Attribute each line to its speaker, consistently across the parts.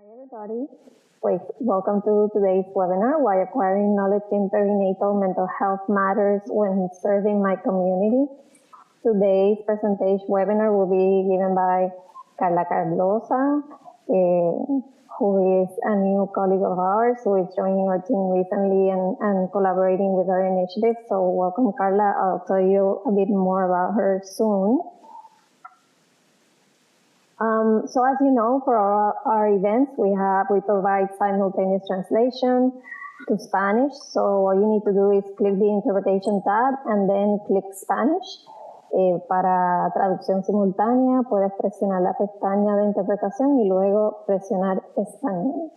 Speaker 1: everybody. Welcome to today's webinar, Why Acquiring Knowledge in Perinatal Mental Health Matters When Serving My Community. Today's presentation webinar will be given by Carla Cardosa, who is a new colleague of ours who is joining our team recently and collaborating with our initiative. So welcome, Carla. I'll tell you a bit more about her soon. So as you know, for our events, we provide simultaneous translation to Spanish. So all you need to do is click the interpretation tab and then click Spanish. Para traducción simultánea, puedes presionar la pestaña de interpretación y luego presionar español.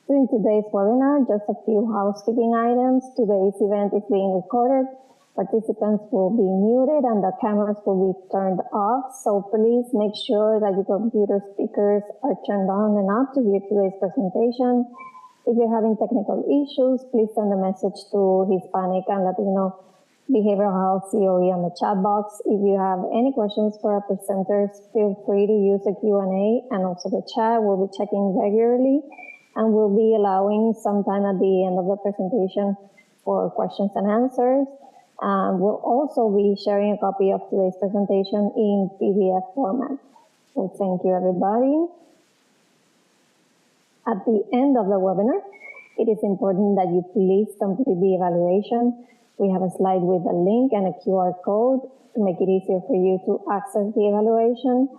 Speaker 1: During today's webinar, just a few housekeeping items. Today's event is being recorded. Participants will be muted and the cameras will be turned off. So please make sure that your computer speakers are turned on and off to view today's presentation. If you're having technical issues, please send a message to Hispanic and Latino Behavioral Health COE on the chat box. If you have any questions for our presenters, feel free to use the Q&A and also the chat. We'll be checking regularly and we'll be allowing some time at the end of the presentation for questions and answers. We'll also be sharing a copy of today's presentation in PDF format. So thank you, everybody. At the end of the webinar, it is important that you please complete the evaluation. We have a slide with a link and a QR code to make it easier for you to access the evaluation.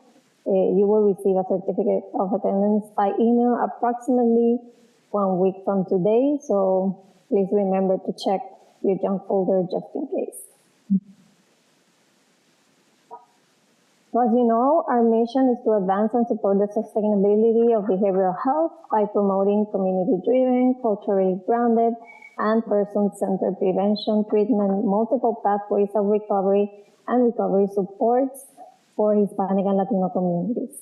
Speaker 1: You will receive a certificate of attendance by email approximately 1 week from today. So please remember to check your junk folder just in case. So as you know, our mission is to advance and support the sustainability of behavioral health by promoting community-driven, culturally grounded, and person-centered prevention, treatment, multiple pathways of recovery, and recovery supports for Hispanic and Latino communities.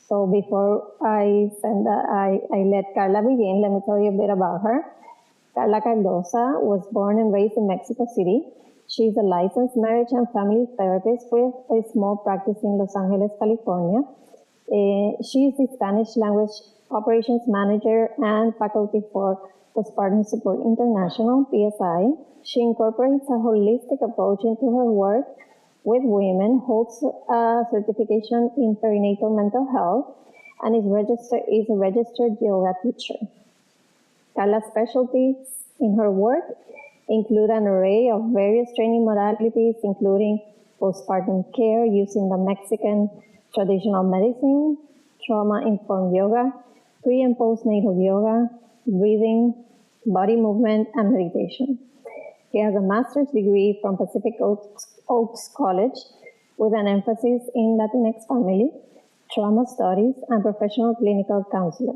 Speaker 1: So before I let Carla begin, let me tell you a bit about her. Carla Cardosa was born and raised in Mexico City. She's a licensed marriage and family therapist with a small practice in Los Angeles, California. She is the Spanish language operations manager and faculty for Postpartum Support International, PSI. She incorporates a holistic approach into her work with women, holds a certification in perinatal mental health, and is a registered yoga teacher. Carla's specialties in her work include an array of various training modalities, including postpartum care using the Mexican traditional medicine, trauma-informed yoga, pre- and postnatal yoga, breathing, body movement, and meditation. She has a master's degree from Pacific Oaks College with an emphasis in Latinx family, trauma studies, and professional clinical counselor.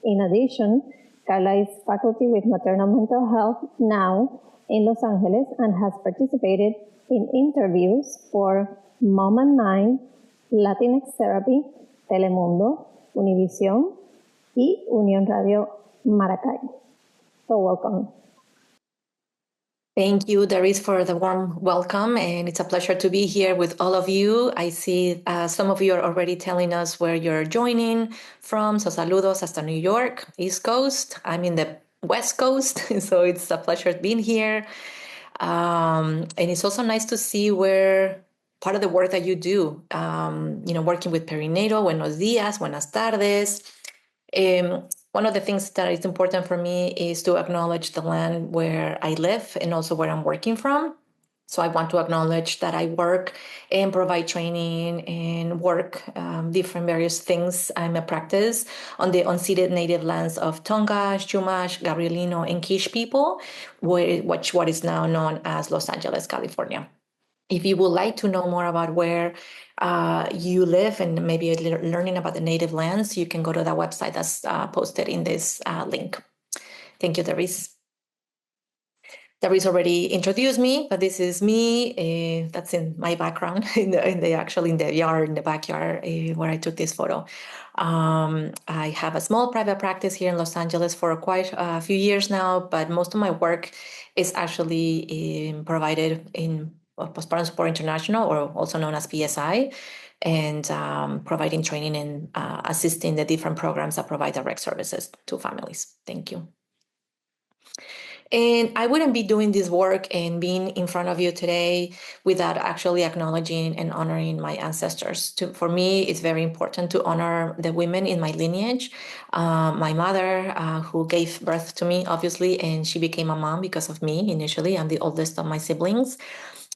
Speaker 1: In addition, Carla is faculty with Maternal Mental Health now in Los Angeles and has participated in interviews for Mom and Mind, Latinx Therapy, Telemundo, Univision, y Unión Radio Maracay. So welcome.
Speaker 2: Thank you, Doris, for the warm welcome, and it's a pleasure to be here with all of you. I see some of you are already telling us where you're joining from, so saludos hasta New York, East Coast. I'm in the West Coast, so it's a pleasure being here. And it's also nice to see where part of the work that you do, working with perinatal, buenos días, buenas tardes. One of the things that is important for me is to acknowledge the land where I live and also where I'm working from. So I want to acknowledge that I work and provide training and work different various things. I'm a practice on the unceded native lands of Tonga, Chumash, Gabrielino, and Kish people, what is now known as Los Angeles, California. If you would like to know more about where you live and maybe learning about the native lands, you can go to that website that's posted in this link. Thank you, Doris. Doris already introduced me, but this is me. That's in my background, in the yard, in the backyard where I took this photo. I have a small private practice here in Los Angeles for quite a few years now, but most of my work is actually provided in Postpartum Support International, or also known as PSI. and providing training and assisting the different programs that provide direct services to families. Thank you. And I wouldn't be doing this work and being in front of you today without actually acknowledging and honoring my ancestors. For me, it's very important to honor the women in my lineage. My mother, who gave birth to me, obviously, and she became a mom because of me initially. I'm the oldest of my siblings.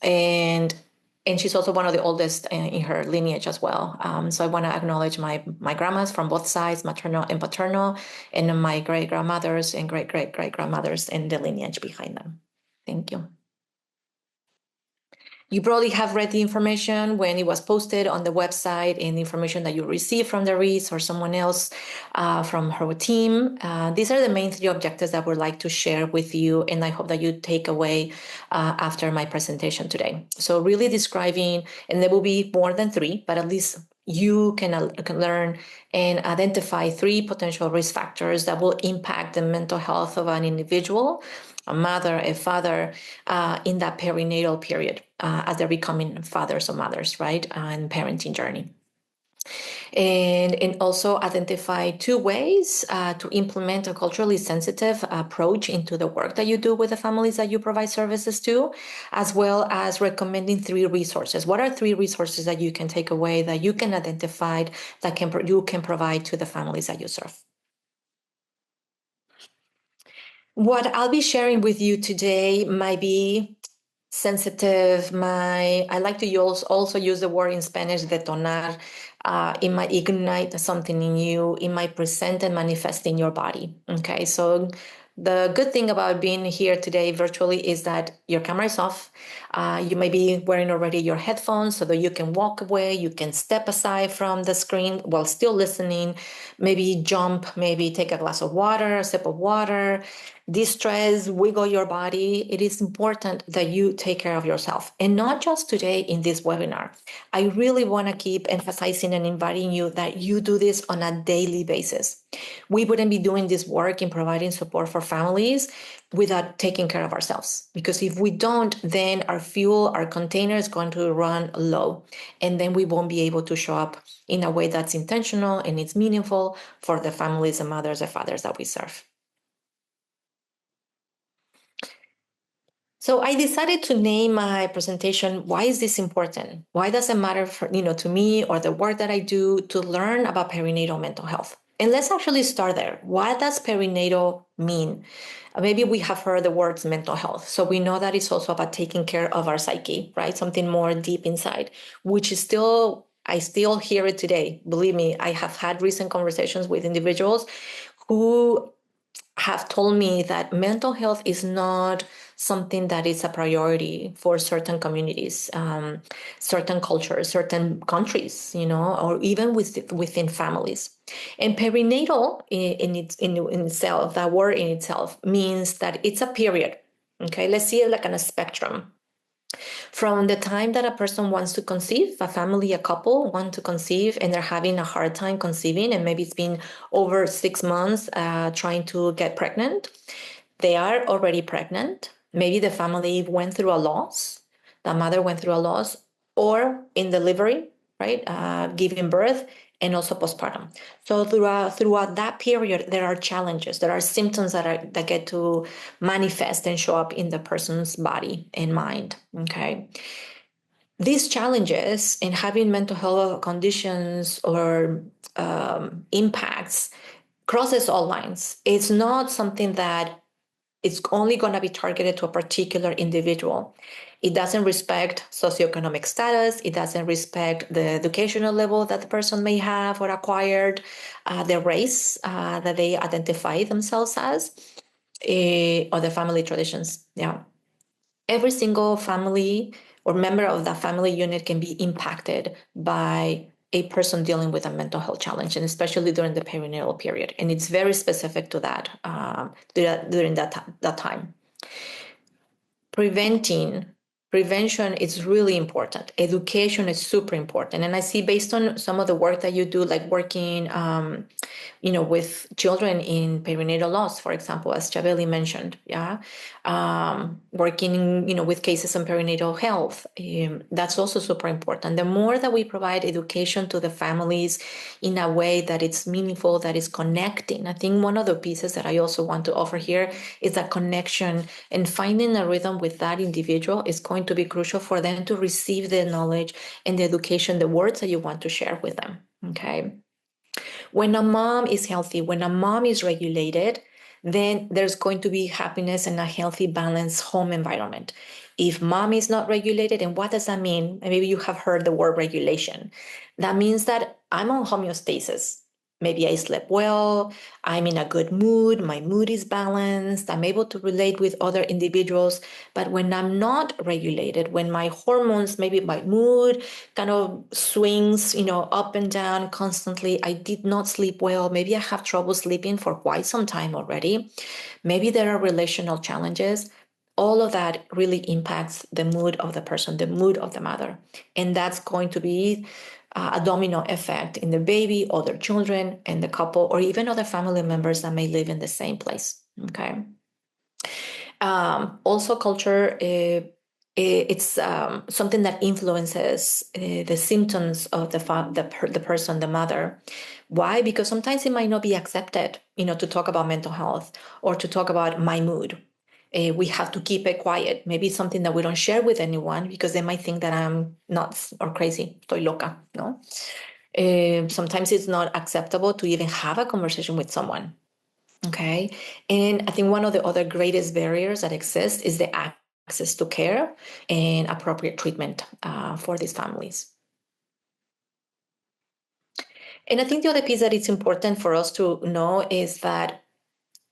Speaker 2: And she's also one of the oldest in her lineage as well. So I want to acknowledge my grandmas from both sides, maternal and paternal, and my great grandmothers and great great great grandmothers and the lineage behind them. Thank you. You probably have read the information when it was posted on the website and the information that you received from the Reese or someone else from her team. These are the main three objectives that we'd like to share with you, and I hope that you take away after my presentation today. So really describing, and there will be more than three, but at least you can learn and identify three potential risk factors that will impact the mental health of an individual, a mother, a father, in that perinatal period as they're becoming fathers or mothers, right, and parenting journey. And also identify two ways to implement a culturally sensitive approach into the work that you do with the families that you provide services to, as well as recommending three resources. What are three resources that you can take away, that you can identify, that you can provide to the families that you serve? What I'll be sharing with you today might be sensitive. I like to also use the word in Spanish, detonar. It might ignite something in you. It might present and manifest in your body. Okay, so the good thing about being here today virtually is that your camera is off. You may be wearing already your headphones so that you can walk away. You can step aside from the screen while still listening. Maybe jump, maybe take a glass of water, a sip of water, distress, wiggle your body. It is important that you take care of yourself, and not just today in this webinar. I really want to keep emphasizing and inviting you that you do this on a daily basis. We wouldn't be doing this work in providing support for families without taking care of ourselves, because if we don't, then our fuel, our container is going to run low, and then we won't be able to show up in a way that's intentional and it's meaningful for the families and mothers and fathers that we serve. So I decided to name my presentation, Why is this important? Why does it matter to me or the work that I do to learn about perinatal mental health? And let's actually start there. What does perinatal mean? Maybe we have heard the words mental health. So we know that it's also about taking care of our psyche, right? Something more deep inside, which is I still hear it today. Believe me, I have had recent conversations with individuals who have told me that mental health is not something that is a priority for certain communities, certain cultures, certain countries, or even within families. And perinatal in itself, that word in itself, means that it's a period. Okay, let's see it like on a spectrum. From the time that a person wants to conceive, a family, a couple want to conceive, and they're having a hard time conceiving, and maybe it's been over 6 months trying to get pregnant. They are already pregnant. Maybe the family went through a loss. The mother went through a loss, or in delivery, right? Giving birth, and also postpartum. So throughout that period, there are challenges. There are symptoms that get to manifest and show up in the person's body and mind. Okay. These challenges in having mental health conditions or impacts crosses all lines. It's not something that it's only going to be targeted to a particular individual. It doesn't respect socioeconomic status. It doesn't respect the educational level that the person may have or acquired, the race that they identify themselves as, or the family traditions. Yeah. Every single family or member of that family unit can be impacted by a person dealing with a mental health challenge, and especially during the perinatal period. And it's very specific to that during that time. Preventing prevention is really important. Education is super important. And I see, based on some of the work that you do, like working with children in perinatal loss, for example, as Chabeli mentioned, working, with cases on perinatal health, that's also super important. The more that we provide education to the families in a way that it's meaningful, that is connecting. I think one of the pieces that I also want to offer here is that connection, and finding a rhythm with that individual is going to be crucial for them to receive the knowledge and the education, the words that you want to share with them. Okay. When a mom is healthy, when a mom is regulated, then there's going to be happiness and a healthy, balanced home environment. If mom is not regulated, and what does that mean? Maybe you have heard the word regulation. That means that I'm on homeostasis. Maybe I slept well, I'm in a good mood, my mood is balanced, I'm able to relate with other individuals. But when I'm not regulated, when my hormones, maybe my mood kind of swings, up and down constantly, I did not sleep well, maybe I have trouble sleeping for quite some time already, maybe there are relational challenges. All of that really impacts the mood of the person, the mood of the mother. And that's going to be a domino effect in the baby, other children, and the couple, or even other family members that may live in the same place. Okay. Also, culture, it's something that influences the symptoms of the person, the mother. Why? Because sometimes it might not be accepted, to talk about mental health or to talk about my mood. We have to keep it quiet. Maybe it's something that we don't share with anyone because they might think that I'm nuts or crazy, estoy loca, no? Sometimes it's not acceptable to even have a conversation with someone. Okay. And I think one of the other greatest barriers that exist is the access to care and appropriate treatment for these families. And I think the other piece that it's important for us to know is that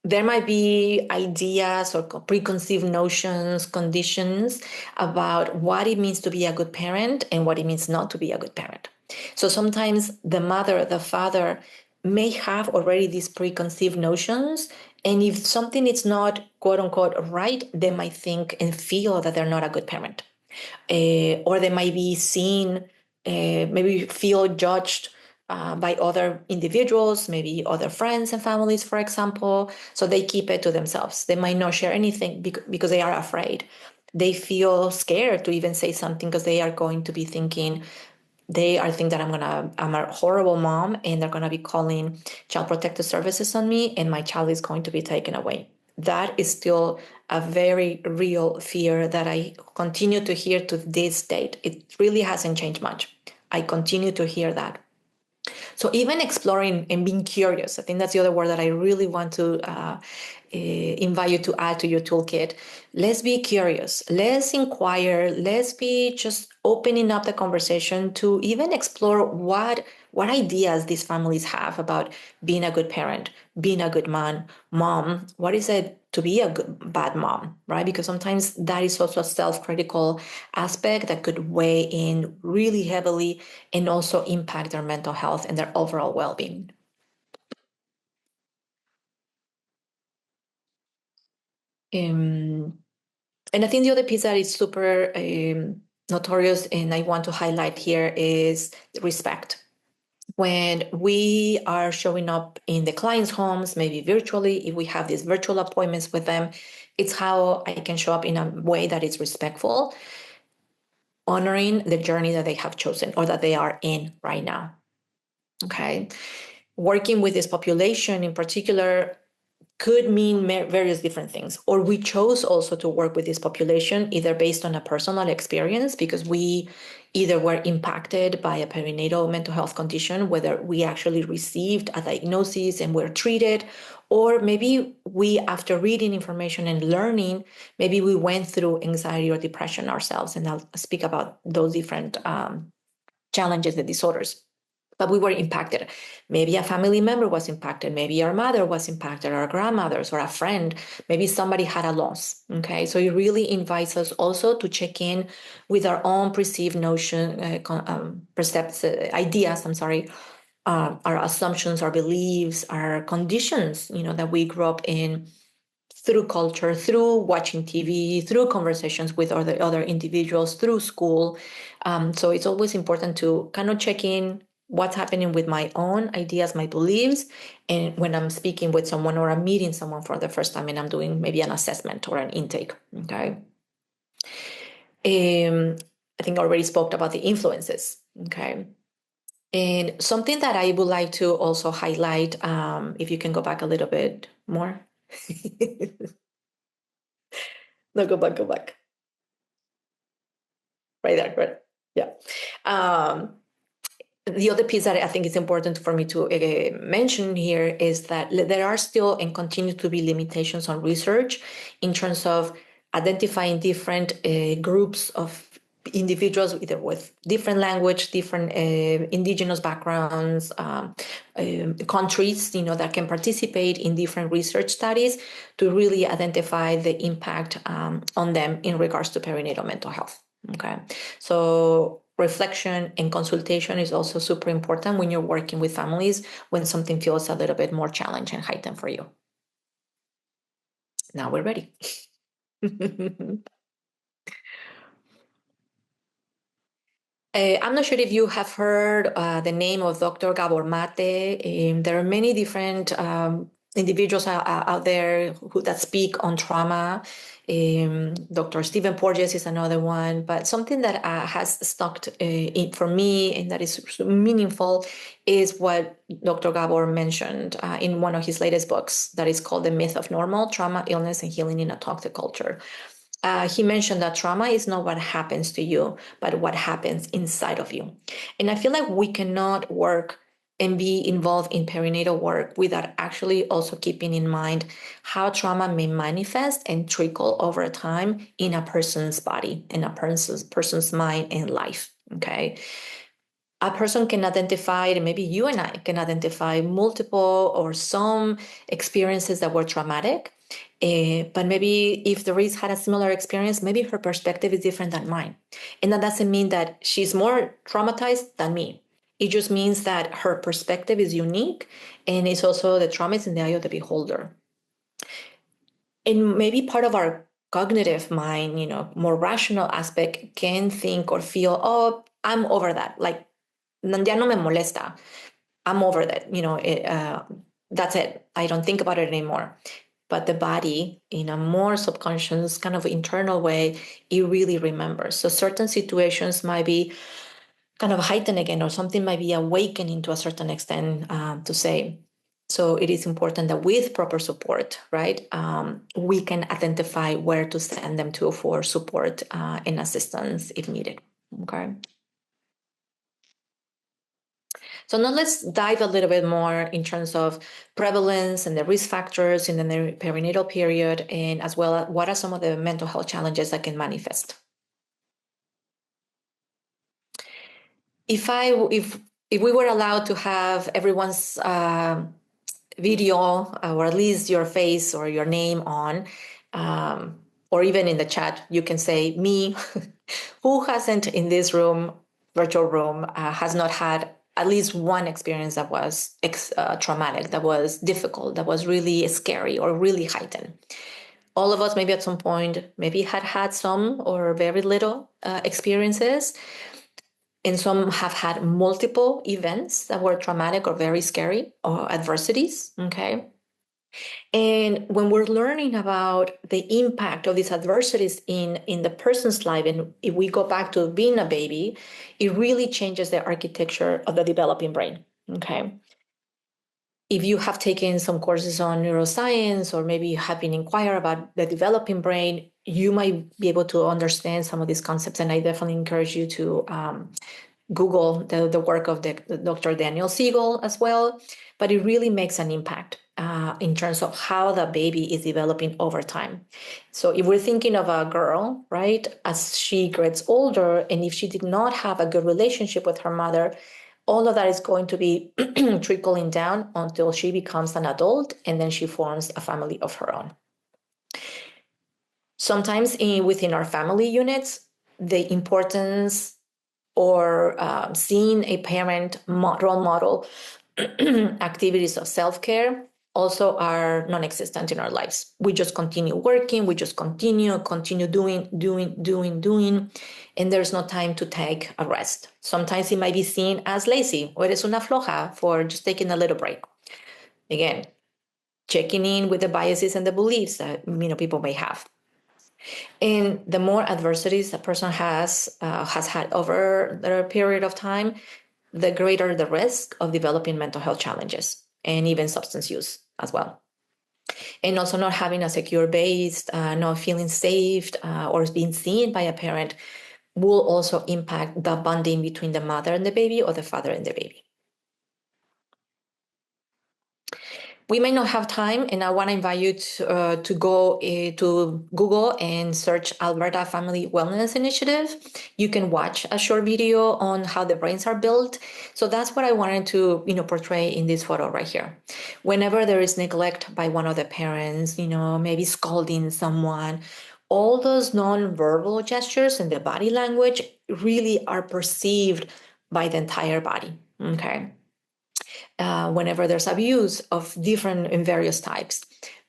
Speaker 2: there might be ideas or preconceived notions, conditions about what it means to be a good parent and what it means not to be a good parent. So sometimes the mother, the father may have already these preconceived notions. And if something is not quote unquote right, they might think and feel that they're not a good parent. Or they might be seen, maybe feel judged by other individuals, maybe other friends and families, for example. So they keep it to themselves. They might not share anything because they are afraid. They feel scared to even say something because they are going to be thinking, they are thinking that I'm a horrible mom, and they're gonna be calling child protective services on me, and my child is going to be taken away. That is still a very real fear that I continue to hear to this date. It really hasn't changed much. I continue to hear that. So even exploring and being curious, I think that's the other word that I really want to invite you to add to your toolkit. Let's be curious. Let's inquire. Let's be just opening up the conversation to even explore what ideas these families have about being a good parent, being a good mom. What is it to be a bad mom, right? Because sometimes that is also a self-critical aspect that could weigh in really heavily and also impact their mental health and their overall well-being. And I think the other piece that is super notorious and I want to highlight here is respect. When we are showing up in the clients' homes, maybe virtually, if we have these virtual appointments with them, it's how I can show up in a way that is respectful, honoring the journey that they have chosen or that they are in right now. Okay. Working with this population in particular could mean various different things. Or we chose also to work with this population either based on a personal experience because we either were impacted by a perinatal mental health condition, whether we actually received a diagnosis and were treated, or maybe we, after reading information and learning, maybe we went through anxiety or depression ourselves. And I'll speak about those different challenges and disorders. But we were impacted. Maybe a family member was impacted. Maybe our mother was impacted, or our grandmothers, or a friend. Maybe somebody had a loss. Okay, so it really invites us also to check in with our own perceived notion, ideas. Our assumptions, our beliefs, our conditions. That we grew up in through culture, through watching TV, through conversations with other individuals, through school. So it's always important to kind of check in what's happening with my own ideas, my beliefs, and when I'm speaking with someone or I'm meeting someone for the first time and I'm doing maybe an assessment or an intake. Okay. I think I already spoke about the influences. Okay. And something that I would like to also highlight, if you can go back a little bit more. No, go back. Right there, right. Yeah. Um, the other piece that I think is important for me to mention here is that there are still and continue to be limitations on research in terms of identifying different groups of individuals, either with different language, different indigenous backgrounds, countries, that can participate in different research studies to really identify the impact on them in regards to perinatal mental health. Okay, so reflection and consultation is also super important when you're working with families when something feels a little bit more challenging and heightened for you. Now we're ready. I'm not sure if you have heard the name of Dr. Gabor Mate. There are many different individuals out there that speak on trauma. Dr. Stephen Porges is another one, but something that has stuck for me and that is meaningful is what Dr. Gabor mentioned in one of his latest books that is called The Myth of Normal: Trauma, Illness, and Healing in a Toxic Culture. He mentioned that trauma is not what happens to you, but what happens inside of you. And I feel like we cannot work and be involved in perinatal work without actually also keeping in mind how trauma may manifest and trickle over time in a person's body, in a person's mind and life. Okay. A person can identify, and maybe you and I can identify multiple or some experiences that were traumatic. But maybe if the Reese had a similar experience, maybe her perspective is different than mine. And that doesn't mean that she's more traumatized than me. It just means that her perspective is unique. And it's also the trauma is in the eye of the beholder. And maybe part of our cognitive mind, more rational aspect can think or feel, oh, I'm over that. Like, ya no me molesta. I'm over that. That's it. I don't think about it anymore. But the body, in a more subconscious kind of internal way, it really remembers. So certain situations might be kind of heightened again, or something might be awakening to a certain extent, to say. So it is important that with proper support, right, we can identify where to send them to for support and assistance if needed. Okay. So now let's dive a little bit more in terms of prevalence and the risk factors in the perinatal period, and as well as what are some of the mental health challenges that can manifest. If we were allowed to have everyone's video, or at least your face or your name on, or even in the chat, you can say me. Who hasn't in this room, virtual room, has not had at least one experience that was traumatic, that was difficult, that was really scary or really heightened? All of us, maybe at some point, maybe had some or very little experiences. And some have had multiple events that were traumatic or very scary or adversities. Okay. And when we're learning about the impact of these adversities in the person's life, and if we go back to being a baby, it really changes the architecture of the developing brain. Okay. If you have taken some courses on neuroscience, or maybe you have been inquired about the developing brain, you might be able to understand some of these concepts. And I definitely encourage you to Google the work of the Dr. Daniel Siegel as well. But it really makes an impact in terms of how the baby is developing over time. So if we're thinking of a girl, right, as she gets older, and if she did not have a good relationship with her mother, all of that is going to be trickling down until she becomes an adult, and then she forms a family of her own. Sometimes within our family units, the importance or seeing a parent role model activities of self-care also are non-existent in our lives. We just continue working, we just continue doing, and there's no time to take a rest. Sometimes it might be seen as lazy, or eres una floja, for just taking a little break. Again, checking in with the biases and the beliefs that people may have. And the more adversities a person has had over their period of time, the greater the risk of developing mental health challenges and even substance use as well. And also not having a secure base, not feeling safe or being seen by a parent will also impact the bonding between the mother and the baby or the father and the baby. We may not have time, and I want to invite you to go to Google and search Alberta Family Wellness Initiative. You can watch a short video on how the brains are built. So that's what I wanted to, portray in this photo right here. Whenever there is neglect by one of the parents, maybe scolding someone, all those non-verbal gestures and the body language really are perceived by the entire body. Okay. Whenever there's abuse of different and various types,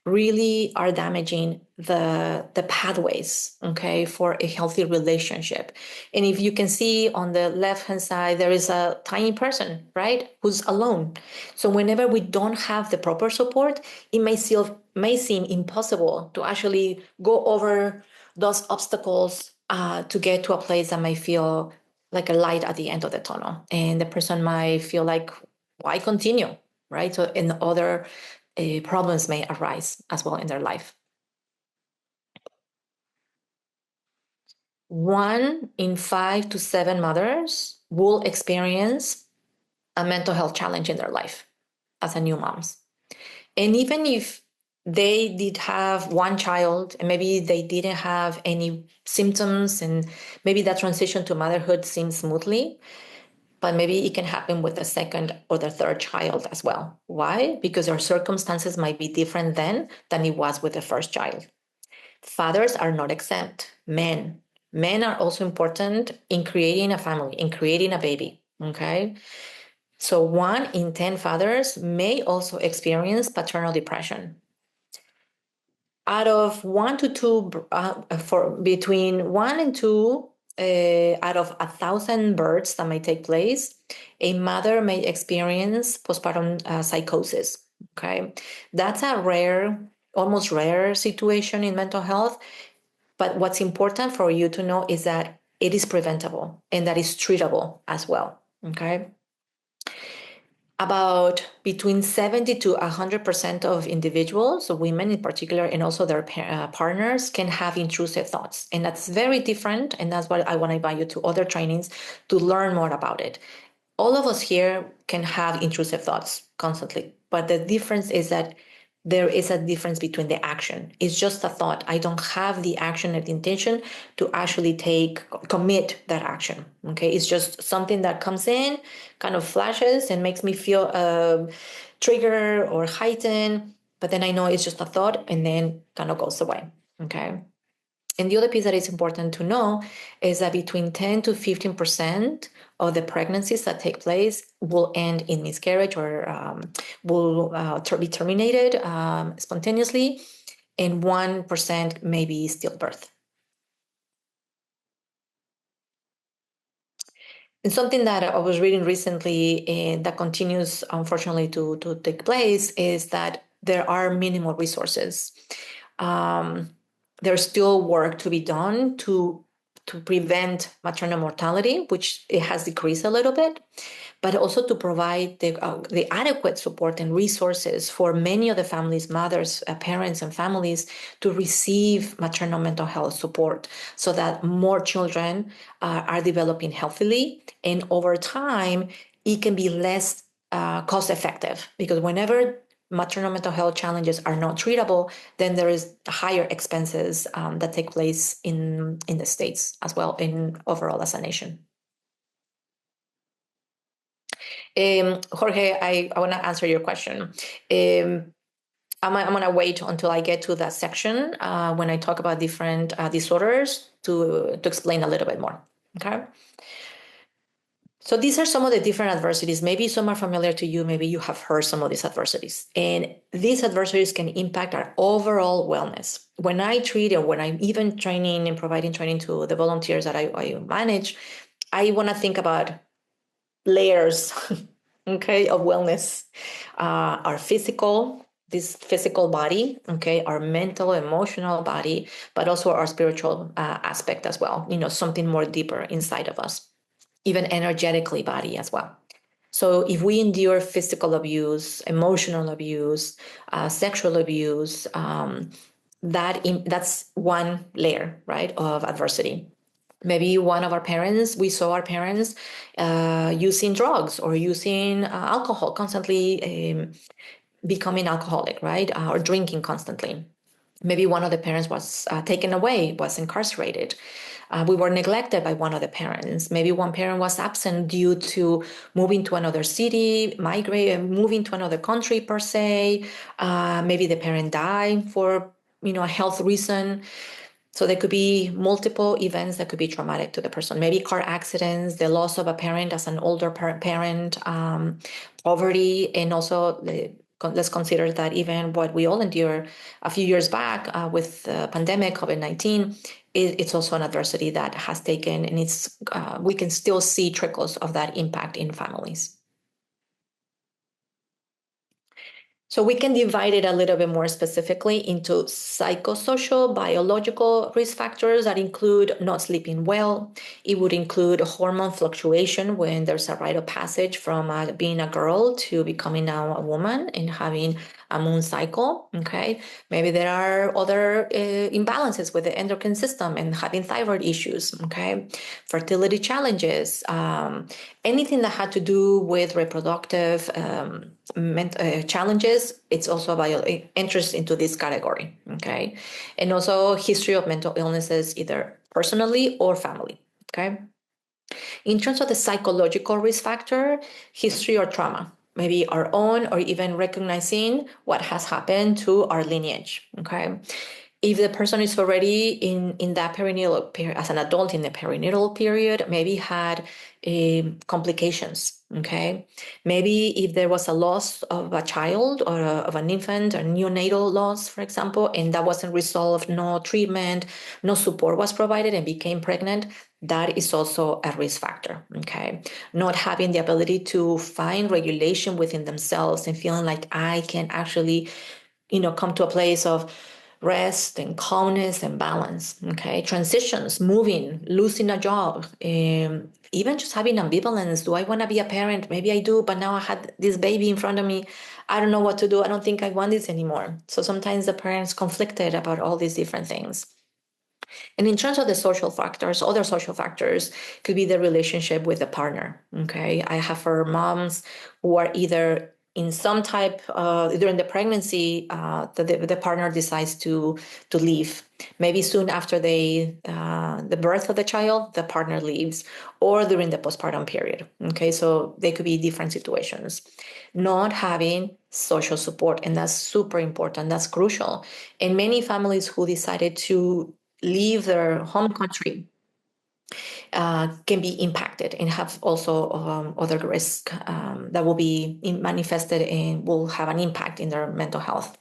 Speaker 2: really are damaging the pathways, okay, for a healthy relationship. And if you can see on the left-hand side, there is a tiny person, right, who's alone. So whenever we don't have the proper support, it may seem impossible to actually go over those obstacles to get to a place that might feel like a light at the end of the tunnel. And the person might feel like, why continue, right? So, and other problems may arise as well in their life. 1 in 5 to 7 mothers will experience a mental health challenge in their life as a new moms. And even if they did have one child and maybe they didn't have any symptoms and maybe that transition to motherhood seems smoothly, but maybe it can happen with the second or the third child as well. Why? Because our circumstances might be different then than it was with the first child. Fathers are not exempt. Men are also important in creating a family, in creating a baby. Okay. So 1 in 10 fathers may also experience paternal depression. Out of 1 to 2, for between 1 and 2 out of 1,000 births that may take place, a mother may experience postpartum psychosis. Okay, that's a rare, almost rare situation in mental health. But what's important for you to know is that it is preventable and that is treatable as well. Okay. About between 70 to 100% of individuals, so women in particular, and also their partners, can have intrusive thoughts. And that's very different. And that's why I want to invite you to other trainings to learn more about it. All of us here can have intrusive thoughts constantly, but the difference is that there is a difference between the action. It's just a thought. I don't have the action and the intention to actually commit that action. Okay, it's just something that comes in, kind of flashes and makes me feel triggered or heightened, but then I know it's just a thought and then kind of goes away. Okay. And the other piece that is important to know is that between 10 to 15% of the pregnancies that take place will end in miscarriage or will be terminated spontaneously, and 1% may be stillbirth. And something that I was reading recently and that continues, unfortunately, to take place is that there are minimal resources. There's still work to be done to prevent maternal mortality, which it has decreased a little bit, but also to provide the adequate support and resources for many of the families, mothers, parents, and families to receive maternal mental health support so that more children are developing healthily. And over time, it can be less cost effective because whenever maternal mental health challenges are not treatable, then there is higher expenses that take place in the States as well, in overall as a nation. Jorge, I want to answer your question. I'm going to wait until I get to that section when I talk about different disorders to explain a little bit more. Okay. So these are some of the different adversities. Maybe some are familiar to you. Maybe you have heard some of these adversities. And these adversities can impact our overall wellness. When I treat, or when I'm even training and providing training to the volunteers that I manage, I want to think about layers, okay, of wellness. Our physical, this physical body, okay, our mental, emotional body, but also our spiritual aspect as well, something more deeper inside of us, even energetically body as well. So if we endure physical abuse, emotional abuse, sexual abuse, that's one layer, right, of adversity. Maybe one of our parents, we saw our parents using drugs or using alcohol, constantly becoming alcoholic, right, or drinking constantly. Maybe one of the parents was taken away, was incarcerated. We were neglected by one of the parents. Maybe one parent was absent due to moving to another city, moving to another country per se. Maybe the parent died for a health reason. So there could be multiple events that could be traumatic to the person. Maybe car accidents, the loss of a parent as an older parent, poverty, and also let's consider that even what we all endure a few years back with the pandemic, COVID-19, it's also an adversity that has taken, and we can still see trickles of that impact in families. So we can divide it a little bit more specifically into psychosocial, biological risk factors that include not sleeping well. It would include hormone fluctuation when there's a rite of passage from being a girl to becoming now a woman and having a moon cycle. Okay, maybe there are other imbalances with the endocrine system and having thyroid issues. Okay, fertility challenges, anything that had to do with reproductive challenges, it's also enters into this category. Okay, and also history of mental illnesses, either personally or family. Okay. In terms of the psychological risk factor, history or trauma, maybe our own, or even recognizing what has happened to our lineage. Okay. If the person is already in that perinatal period, as an adult in the perinatal period, maybe had complications. Okay. Maybe if there was a loss of a child or of an infant, a neonatal loss, for example, and that wasn't resolved, no treatment, no support was provided, and became pregnant, that is also a risk factor. Okay. Not having the ability to find regulation within themselves and feeling like I can actually, come to a place of rest and calmness and balance. Okay. Transitions, moving, losing a job, even just having ambivalence. Do I want to be a parent? Maybe I do, but now I had this baby in front of me. I don't know what to do. I don't think I want this anymore. So sometimes the parents conflicted about all these different things. And in terms of the social factors, other social factors could be the relationship with the partner. Okay. I have heard moms who are either in some type during the pregnancy, the partner decides to leave. Maybe soon after the birth of the child, the partner leaves, or during the postpartum period. Okay, so they could be different situations. Not having social support, and that's super important. That's crucial. And many families who decided to leave their home country can be impacted and have also other risks that will be manifested and will have an impact in their mental health.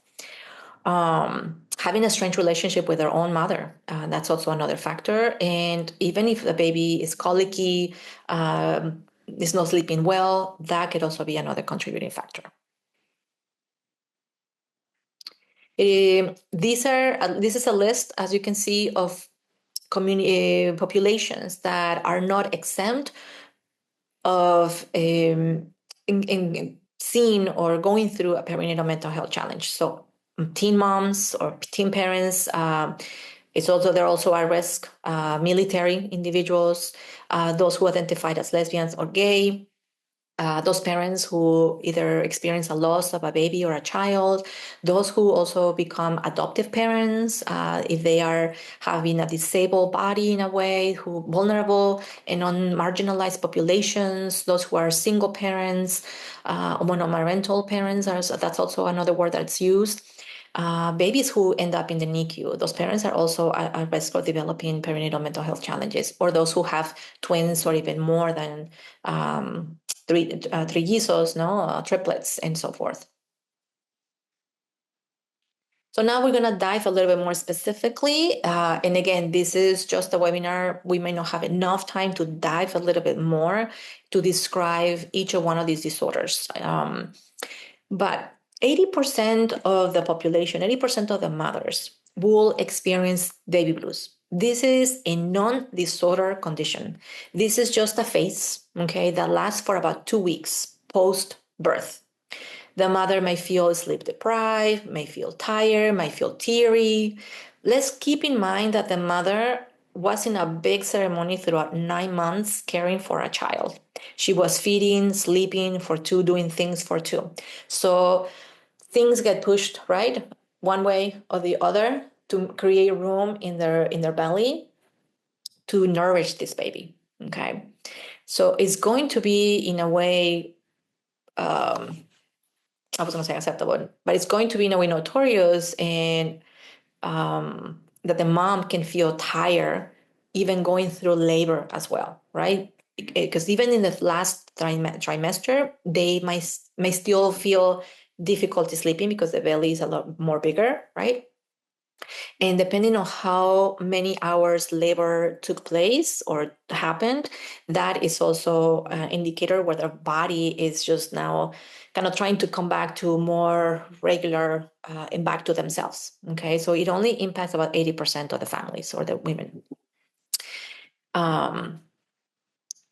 Speaker 2: Having a strange relationship with their own mother, that's also another factor. And even if the baby is colicky, is not sleeping well, that could also be another contributing factor. This is a list, as you can see, of community populations that are not exempt of seeing or going through a perinatal mental health challenge. So teen moms or teen parents, there also are risk, military individuals, those who identified as lesbians or gay, those parents who either experience a loss of a baby or a child, those who also become adoptive parents, if they are having a disabled body in a way, who vulnerable and on marginalized populations, those who are single parents, monoparental parents, that's also another word that's used. babies who end up in the NICU, those parents are also at risk of developing perinatal mental health challenges, or those who have twins or even more than trillizos, triplets, and so forth. So now we're going to dive a little bit more specifically. And again, this is just a webinar. We may not have enough time to dive a little bit more to describe each one of these disorders. But 80% of the population, 80% of the mothers will experience baby blues. This is a non-disorder condition. This is just a phase, okay, that lasts for about 2 weeks post-birth. The mother may feel sleep deprived, may feel tired, may feel teary. Let's keep in mind that the mother was in a big ceremony throughout 9 months caring for a child. She was feeding, sleeping for two, doing things for two. So things get pushed, right? One way or the other to create room in their belly to nourish this baby. Okay. So it's going to be in a way I was going to say acceptable, but it's going to be in a way notorious and that the mom can feel tired even going through labor as well, right? Because even in the last trimester, they may still feel difficulty sleeping because the belly is a lot more bigger, right? And depending on how many hours labor took place or happened, that is also an indicator where their body is just now kind of trying to come back to more regular and back to themselves. Okay, so it only impacts about 80% of the families or the women.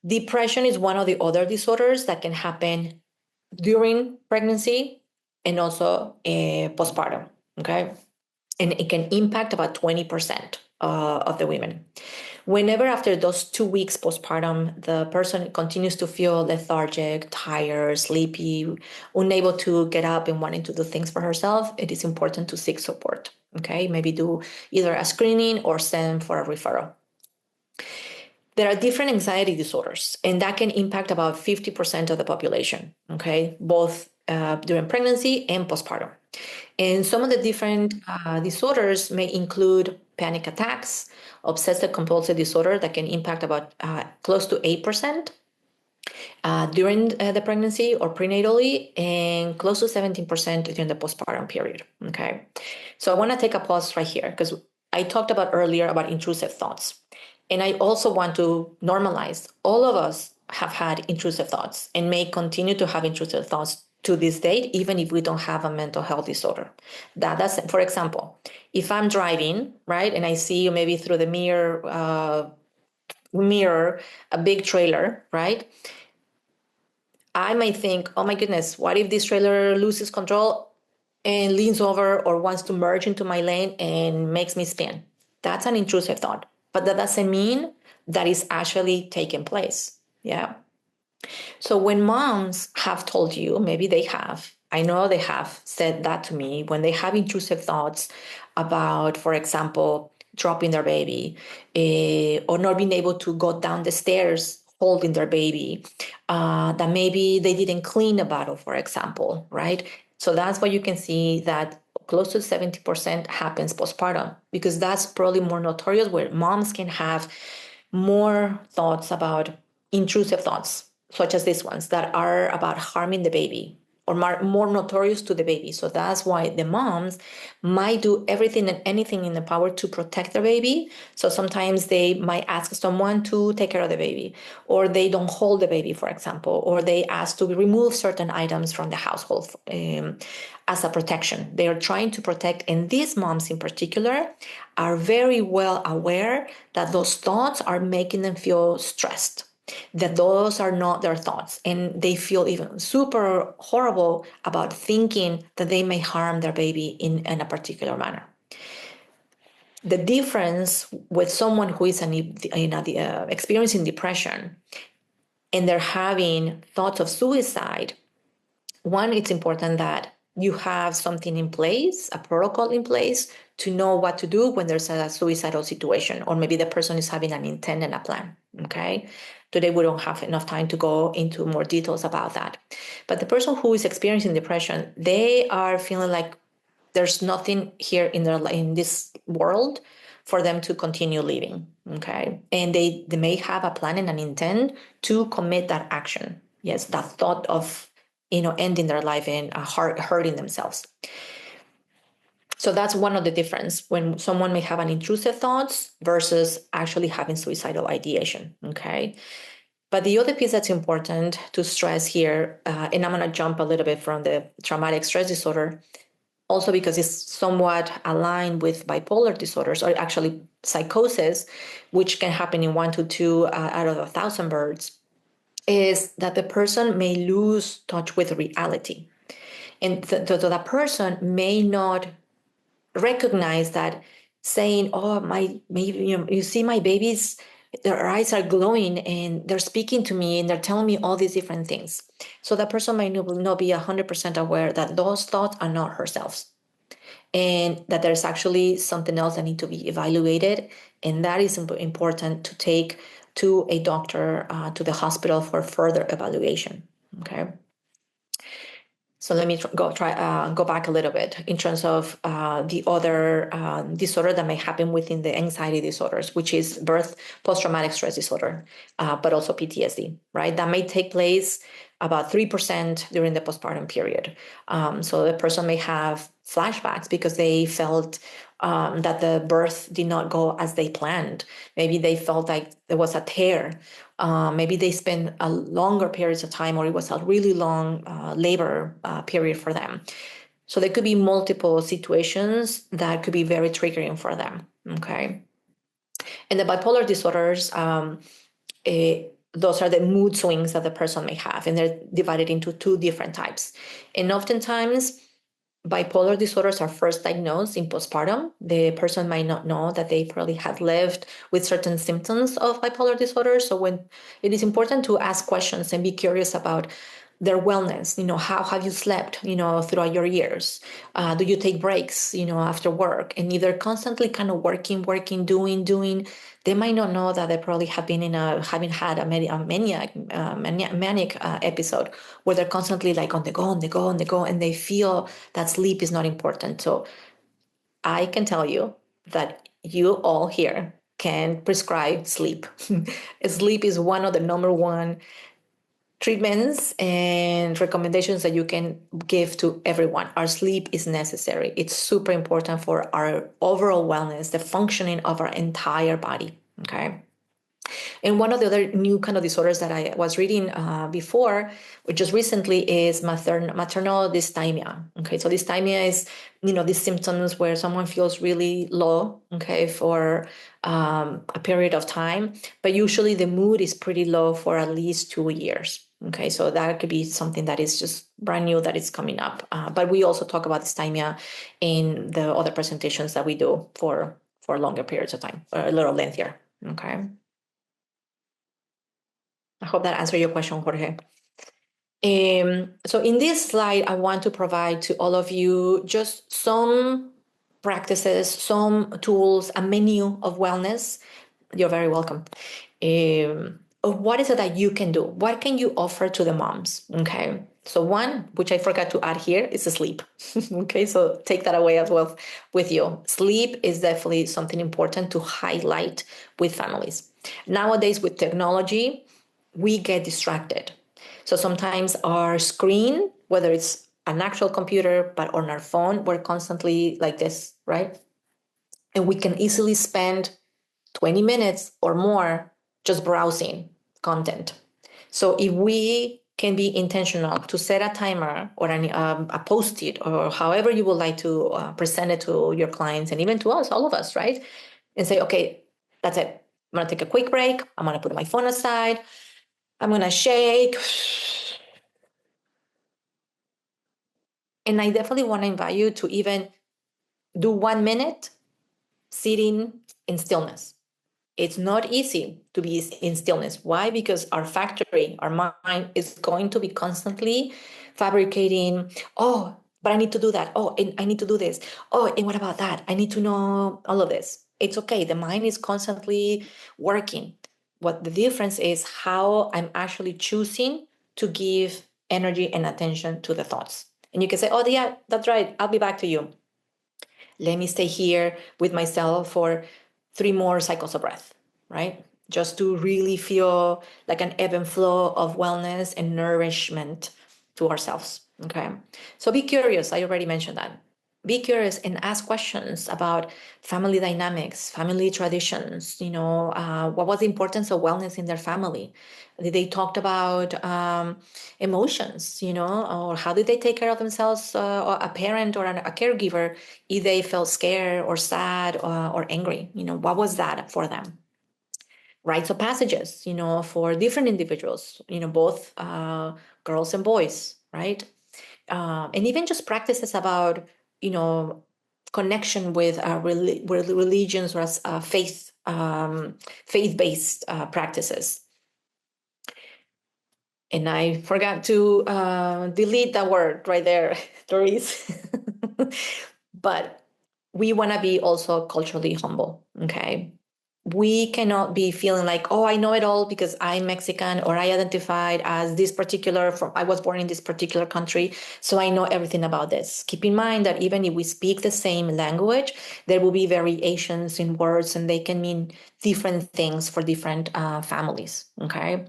Speaker 2: Depression is one of the other disorders that can happen during pregnancy and also postpartum. Okay. And it can impact about 20% of the women. Whenever after those 2 weeks postpartum, the person continues to feel lethargic, tired, sleepy, unable to get up and wanting to do things for herself, it is important to seek support. Okay, maybe do either a screening or send for a referral. There are different anxiety disorders, and that can impact about 50% of the population, okay, both during pregnancy and postpartum. And some of the different disorders may include panic attacks, obsessive compulsive disorder that can impact about close to 8% during the pregnancy or prenatally, and close to 17% during the postpartum period. Okay. So I want to take a pause right here because I talked about earlier about intrusive thoughts. And I also want to normalize all of us have had intrusive thoughts and may continue to have intrusive thoughts to this date, even if we don't have a mental health disorder. That's, for example, if I'm driving, right, and I see you maybe through the mirror, a big trailer, right? I might think, oh my goodness, what if this trailer loses control and leans over or wants to merge into my lane and makes me spin? That's an intrusive thought, but that doesn't mean that is actually taking place. Yeah. So when moms have told you, maybe they have, I know they have said that to me, when they have intrusive thoughts about, for example, dropping their baby or not being able to go down the stairs holding their baby, that maybe they didn't clean a bottle, for example, right? So that's why you can see that close to 70% happens postpartum, because that's probably more notorious where moms can have more thoughts about intrusive thoughts, such as these ones that are about harming the baby or more notorious to the baby. So that's why the moms might do everything and anything in the power to protect their baby. So sometimes they might ask someone to take care of the baby, or they don't hold the baby, for example, or they ask to remove certain items from the household as a protection. They are trying to protect, and these moms in particular are very well aware that those thoughts are making them feel stressed, that those are not their thoughts, and they feel even super horrible about thinking that they may harm their baby in a particular manner. The difference with someone who is experiencing depression and they're having thoughts of suicide, one, it's important that you have something in place, a protocol in place to know what to do when there's a suicidal situation, or maybe the person is having an intent and a plan. Okay. Today, we don't have enough time to go into more details about that. But the person who is experiencing depression, they are feeling like there's nothing here in this world for them to continue living. Okay, and they may have a plan and an intent to commit that action. Yes, that thought of ending their life and hurting themselves. So that's one of the difference when someone may have an intrusive thoughts versus actually having suicidal ideation. Okay. But the other piece that's important to stress here, and I'm going to jump a little bit from the traumatic stress disorder, also because it's somewhat aligned with bipolar disorders, or actually psychosis, which can happen in 1 to 2 out of 1,000 birds, is that the person may lose touch with reality. And the person may not recognize that, saying, oh, maybe you see my babies, their eyes are glowing and they're speaking to me and they're telling me all these different things. So that person might not be 100% aware that those thoughts are not herself, and that there's actually something else that need to be evaluated, and that is important to take to a doctor, to the hospital for further evaluation. Okay. So let me go back a little bit in terms of the other disorder that may happen within the anxiety disorders, which is birth post-traumatic stress disorder, but also PTSD, right? That may take place about 3% during the postpartum period. So the person may have flashbacks because they felt that the birth did not go as they planned. Maybe they felt like there was a tear. Maybe they spent a longer periods of time, or it was a really long labor period for them. So there could be multiple situations that could be very triggering for them. Okay. And the bipolar disorders, those are the mood swings that the person may have, and they're divided into 2 different types. And oftentimes, bipolar disorders are first diagnosed in postpartum. The person might not know that they probably have lived with certain symptoms of bipolar disorder. So when it is important to ask questions and be curious about their wellness, how have you slept, throughout your years? Do you take breaks, after work? And if they're constantly kind of working, doing, they might not know that they probably have been having had a manic episode where they're constantly like on the go, and they feel that sleep is not important. So I can tell you that you all here can prescribe sleep. Sleep is one of the number one treatments and recommendations that you can give to everyone. Our sleep is necessary. It's super important for our overall wellness, the functioning of our entire body. Okay. And one of the other new kind of disorders that I was reading before, just recently, is maternal dysthymia. Okay, so dysthymia is, these symptoms where someone feels really low, okay, for a period of time, but usually the mood is pretty low for at least 2 years. Okay, so that could be something that is just brand new that is coming up. But we also talk about dysthymia in the other presentations that we do for longer periods of time, or a little lengthier. Okay. I hope that answered your question, Jorge. So in this slide, I want to provide to all of you just some practices, some tools, a menu of wellness. You're very welcome. Of what is it that you can do? What can you offer to the moms? Okay. So one, which I forgot to add here, is sleep. Okay. So take that away as well with you. Sleep is definitely something important to highlight with families. Nowadays, with technology, we get distracted. So sometimes our screen, whether it's an actual computer, but on our phone, we're constantly like this, right? And we can easily spend 20 minutes or more just browsing content. So if we can be intentional to set a timer or a post-it, or however you would like to present it to your clients and even to us, all of us, right? And say, okay, that's it. I'm going to take a quick break. I'm going to put my phone aside. I'm going to shake. And I definitely want to invite you to even do 1 minute sitting in stillness. It's not easy to be in stillness. Why? Because our factory, our mind, is going to be constantly fabricating, oh, but I need to do that. Oh, and I need to do this. Oh, and what about that? I need to know all of this. It's okay. The mind is constantly working. What the difference is how I'm actually choosing to give energy and attention to the thoughts. And you can say, oh, yeah, that's right. I'll be back to you. let me stay here with myself for 3 more cycles of breath, right? Just to really feel like an ebb and flow of wellness and nourishment to ourselves. Okay. So be curious. I already mentioned that. Be curious and ask questions about family dynamics, family traditions. What was the importance of wellness in their family? Did they talked about emotions, or how did they take care of themselves, or a parent or a caregiver, if they felt scared or sad or angry? What was that for them? Rites of passages, for different individuals, both girls and boys, right? And even just practices about, connection with religions or faith-based practices. And I forgot to delete that word right there, Doris. But we want to be also culturally humble, okay? We cannot be feeling like, oh, I know it all because I'm Mexican, or I identified as this particular, I was born in this particular country, so I know everything about this. Keep in mind that even if we speak the same language, there will be variations in words, and they can mean different things for different families, okay?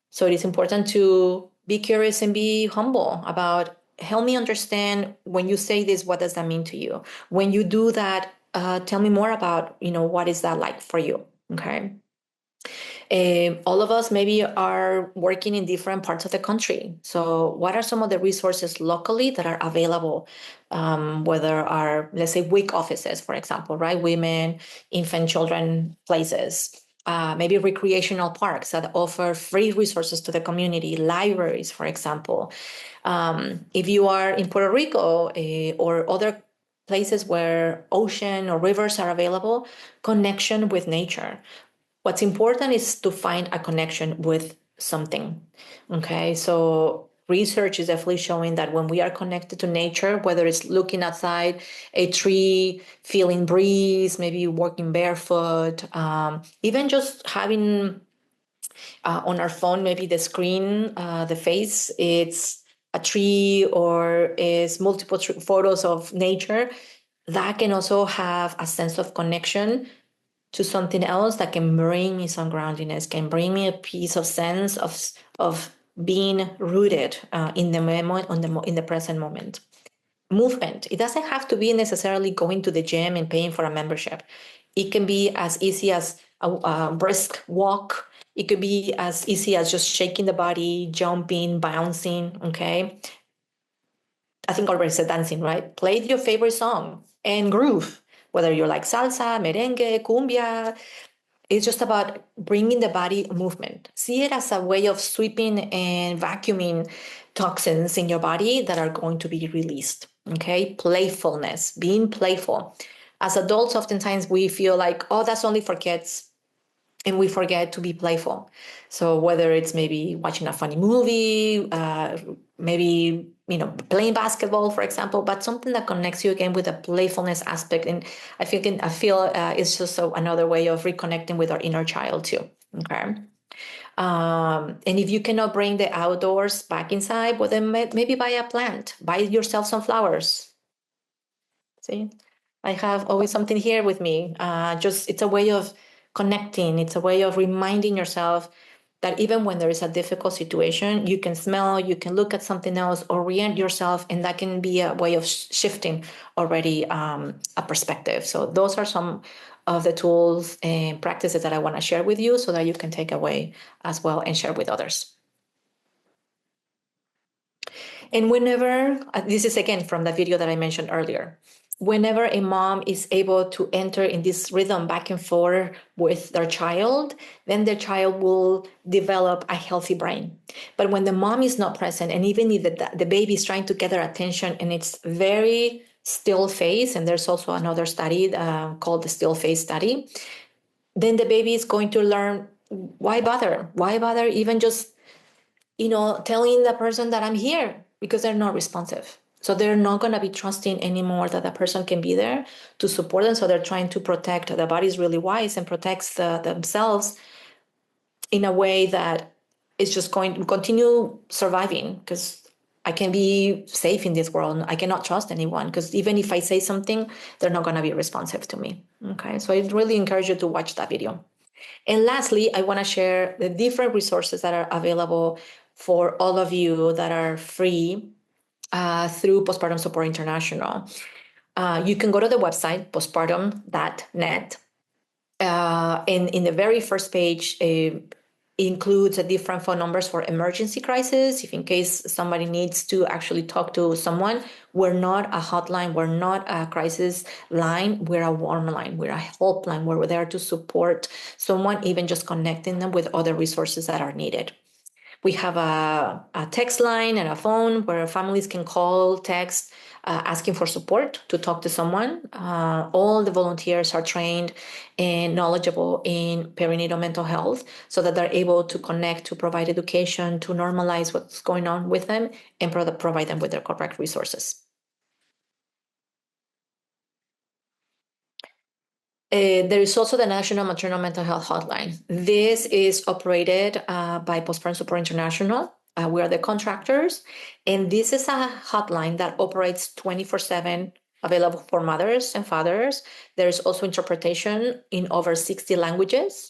Speaker 2: So it is important to be curious and be humble about, help me understand, when you say this, what does that mean to you? When you do that, tell me more about, what is that like for you? Okay. All of us maybe are working in different parts of the country. So what are some of the resources locally that are available? Whether are, let's say, WIC offices, for example, right? Women, infant, children places. Maybe recreational parks that offer free resources to the community, libraries, for example. If you are in Puerto Rico, or other places where ocean or rivers are available, connection with nature. What's important is to find a connection with something. Okay, so research is definitely showing that when we are connected to nature, whether it's looking outside a tree, feeling breeze, maybe walking barefoot, even just having on our phone, maybe the screen, the face, it's a tree or is multiple photos of nature, that can also have a sense of connection to something else that can bring me some groundiness, can bring me a piece of sense of being rooted in the moment, in the present moment. Movement. It doesn't have to be necessarily going to the gym and paying for a membership. It can be as easy as a brisk walk. It could be as easy as just shaking the body, jumping, bouncing. Okay. I think I already said dancing, right? Play your favorite song and groove, whether you like salsa, merengue, cumbia. It's just about bringing the body movement. See it as a way of sweeping and vacuuming toxins in your body that are going to be released. Okay, playfulness, being playful. As adults, oftentimes we feel like, oh, that's only for kids, and we forget to be playful. So whether it's maybe watching a funny movie, maybe playing basketball, for example, but something that connects you again with a playfulness aspect. And I feel it's just another way of reconnecting with our inner child too. Okay. And if you cannot bring the outdoors back inside, well, then maybe buy a plant, buy yourself some flowers. See, I have always something here with me. Just it's a way of connecting. It's a way of reminding yourself that even when there is a difficult situation, you can smell, you can look at something else, orient yourself, and that can be a way of shifting already a perspective. So those are some of the tools and practices that I want to share with you, so that you can take away as well and share with others. And whenever, this is again from the video that I mentioned earlier, whenever a mom is able to enter in this rhythm back and forth with their child, then their child will develop a healthy brain. But when the mom is not present, and even if the baby is trying to get their attention and it's very still phase, and there's also another study called the still phase study, then the baby is going to learn, why bother? Why bother even just telling the person that I'm here, because they're not responsive. So they're not going to be trusting anymore that the person can be there to support them. So they're trying to protect. The body's really wise and protects themselves in a way that is just going to continue surviving, because I can be safe in this world. I cannot trust anyone because even if I say something, they're not going to be responsive to me. Okay, so I really encourage you to watch that video. And lastly, I want to share the different resources that are available for all of you that are free through Postpartum Support International. You can go to the website postpartum.net. And in the very first page, includes a different phone numbers for emergency crisis. If in case somebody needs to actually talk to someone, we're not a hotline, we're not a crisis line, we're a warm line, we're a helpline, we're there to support someone, even just connecting them with other resources that are needed. We have a text line and a phone where families can call, text, asking for support to talk to someone. All the volunteers are trained and knowledgeable in perinatal mental health so that they're able to connect, to provide education, to normalize what's going on with them and provide them with their correct resources. There is also the National Maternal Mental Health Hotline. This is operated by Postpartum Support International. We are the contractors, and this is a hotline that operates 24/7, available for mothers and fathers. There is also interpretation in over 60 languages,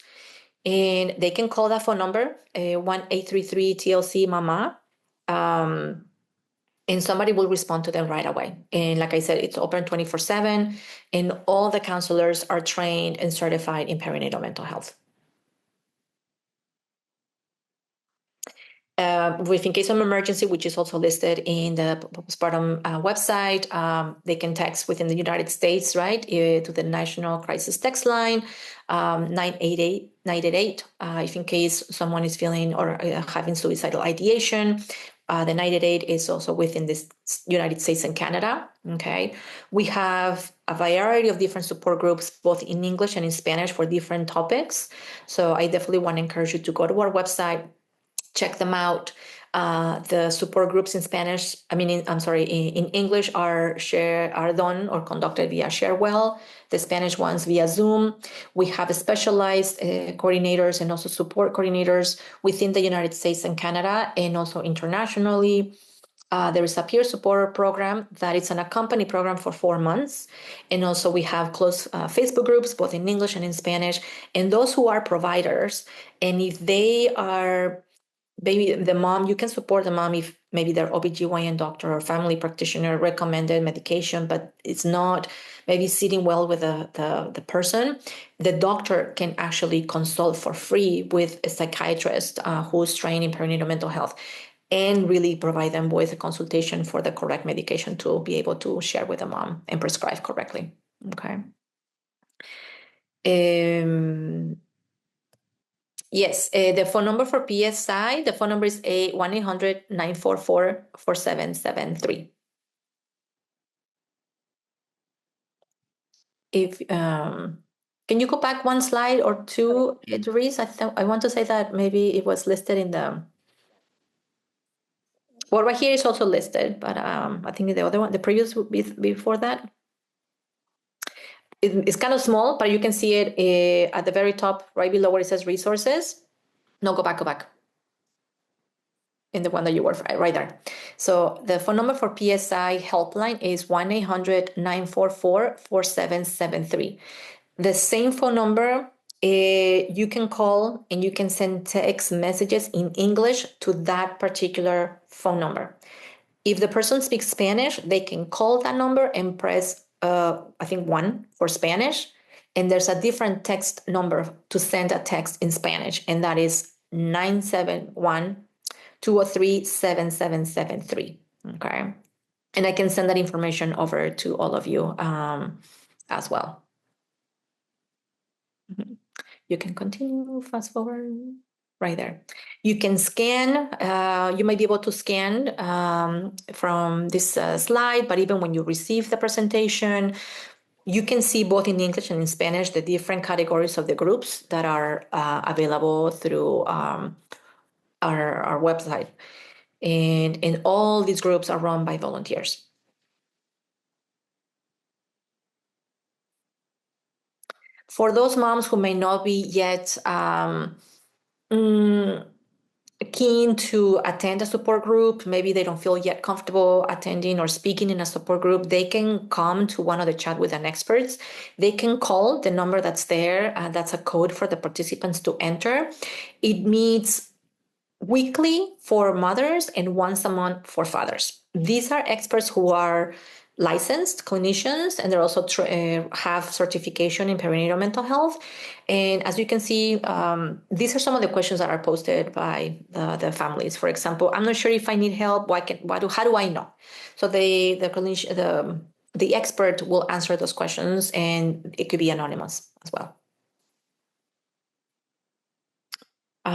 Speaker 2: and they can call that phone number, 1-833-TLC-MAMA. And somebody will respond to them right away. And like I said, it's open 24/7, and all the counselors are trained and certified in perinatal mental health. With in case of emergency, which is also listed in the postpartum website, they can text within the United States, right, to the National Crisis Text Line, 988. If in case someone is feeling or having suicidal ideation, the 988 is also within the United States and Canada. Okay, we have a variety of different support groups, both in English and in Spanish, for different topics. So I definitely want to encourage you to go to our website, check them out. The support groups in Spanish, in English are done or conducted via Sharewell. The Spanish ones via Zoom. We have specialized coordinators and also support coordinators within the United States and Canada, and also internationally. There is a peer support program that is an accompanied program for 4 months. And also we have close Facebook groups, both in English and in Spanish. And those who are providers, and if they are, maybe the mom, you can support the mom if maybe their OBGYN doctor or family practitioner recommended medication, but it's not maybe sitting well with the person. The doctor can actually consult for free with a psychiatrist who's trained in perinatal mental health, and really provide them with a consultation for the correct medication to be able to share with the mom and prescribe correctly. Okay. Yes, the phone number for PSI, the phone number is 1-800-944-4773. If can you go back one slide or two, Therese? I want to say that maybe it was listed in the, well, right here is also listed, but I think the other one, the previous would be before that. It's kind of small, but you can see it at the very top, right below where it says resources. No, go back. In the one that you were right there. So the phone number for PSI helpline is 1-800-944-4773. The same phone number, you can call and you can send text messages in English to that particular phone number. If the person speaks Spanish, they can call that number and press, I think 1 for Spanish. And there's a different text number to send a text in Spanish, and that is 971-203-7773. Okay. And I can send that information over to all of you as well. You can continue, fast forward right there. You can scan, you might be able to scan from this slide, but even when you receive the presentation, you can see both in English and in Spanish the different categories of the groups that are available through our website. And all these groups are run by volunteers. For those moms who may not be yet keen to attend a support group, maybe they don't feel yet comfortable attending or speaking in a support group, they can come to one of the chat with an experts. They can call the number that's there. That's a code for the participants to enter. It meets weekly for mothers and once a month for fathers. These are experts who are licensed clinicians, and they also have certification in perinatal mental health. And as you can see, these are some of the questions that are posted by the families. For example, I'm not sure if I need help. How do I know? So the clinician, the expert will answer those questions, and it could be anonymous as well.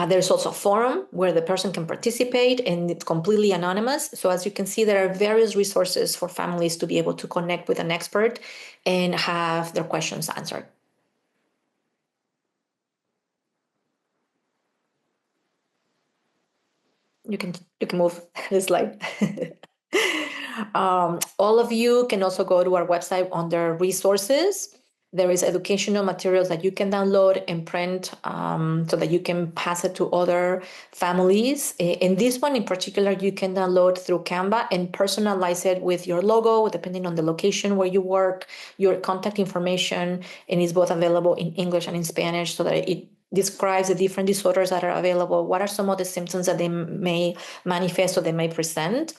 Speaker 2: There's also a forum where the person can participate, and it's completely anonymous. So as you can see, there are various resources for families to be able to connect with an expert and have their questions answered. You can move the slide. All of you can also go to our website under resources. There is educational materials that you can download and print so that you can pass it to other families. In this one in particular, you can download through Canva and personalize it with your logo, depending on the location where you work, your contact information, and it's both available in English and in Spanish so that it describes the different disorders that are available. What are some of the symptoms that they may manifest or they may present?